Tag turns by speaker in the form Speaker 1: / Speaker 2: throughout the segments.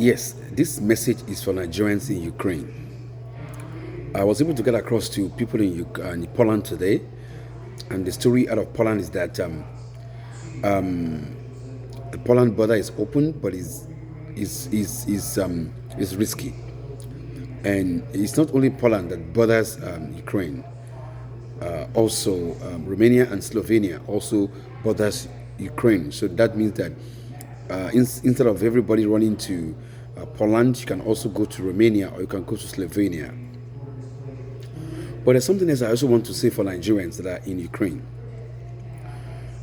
Speaker 1: Yes, this message is for Nigerians in Ukraine. I was able to get across to people in Poland today, and the story out of Poland is that the Poland border is open, but is risky. And it's not only Poland that borders Ukraine. Also, Romania and Slovenia also borders Ukraine. So that means that instead of everybody running to Poland, you can also go to Romania or you can go to Slovenia. But there's something else I also want to say for Nigerians that are in Ukraine.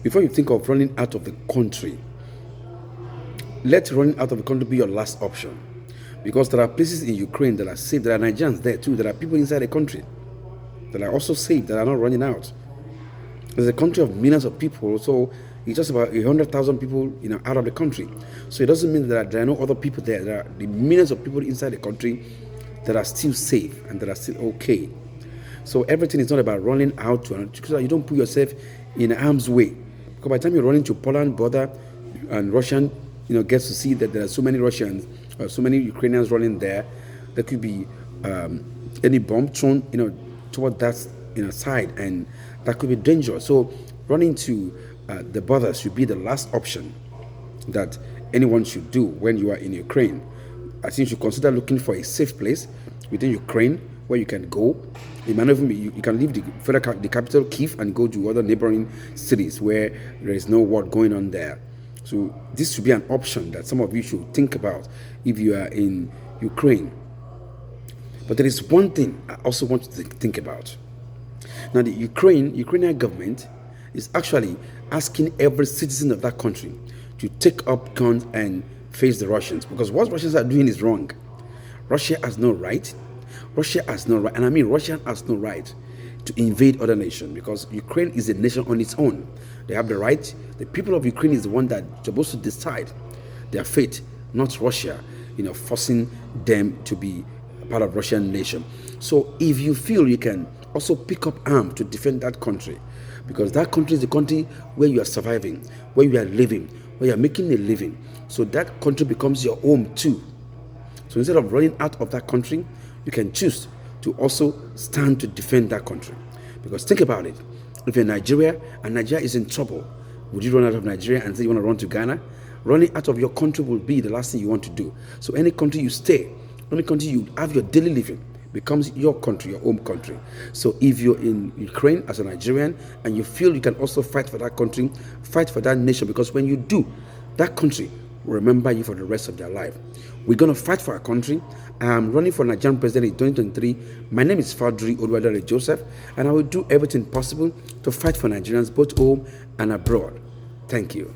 Speaker 1: Before you think of running out of the country, let running out of the country be your last option. Because there are places in Ukraine that are safe. There are Nigerians there too. There are people inside the country that are also safe, that are not running out. There's a country of millions of people, so it's just about 100,000 people, out of the country. So it doesn't mean that there are no other people there. There are the millions of people inside the country that are still safe and that are still okay. So everything is not about running out because you don't put yourself in harm's way. Because by the time you're running to Poland border and Russian, gets to see that there are so many Russians or so many Ukrainians running there, there could be any bomb thrown, toward that side, and that could be dangerous. So running to the border should be the last option that anyone should do when you are in Ukraine. I think you should consider looking for a safe place within Ukraine where you can go. It might not even be, you can leave the capital Kyiv and go to other neighboring cities where there is no war going on there. So this should be an option that some of you should think about if you are in Ukraine. But there is one thing I also want to think about. Now, the Ukrainian government is actually asking every citizen of that country to take up guns and face the Russians, because what Russians are doing is wrong. Russia has no right. Russia has no right, and I mean Russia has no right to invade other nations, because Ukraine is a nation on its own. They have the right. The people of Ukraine is the one that's supposed to decide their fate, not Russia, forcing them to be part of Russian nation. So if you feel you can also pick up arms to defend that country, because that country is the country where you are surviving, where you are living, where you are making a living. So that country becomes your home too. So instead of running out of that country, you can choose to also stand to defend that country. Because think about it. If you're in Nigeria and Nigeria is in trouble, would you run out of Nigeria and say you want to run to Ghana? Running out of your country will be the last thing you want to do. So any country you stay, any country you have your daily living, becomes your country, your home country. So if you're in Ukraine as a Nigerian and you feel you can also fight for that country, fight for that nation, because when you do, that country will remember you for the rest of their life. We're going to fight for our country. I'm running for Nigerian president in 2023. My name is Fadri Oluwadare Joseph, and I will do everything possible to fight for Nigerians both home and abroad. Thank you.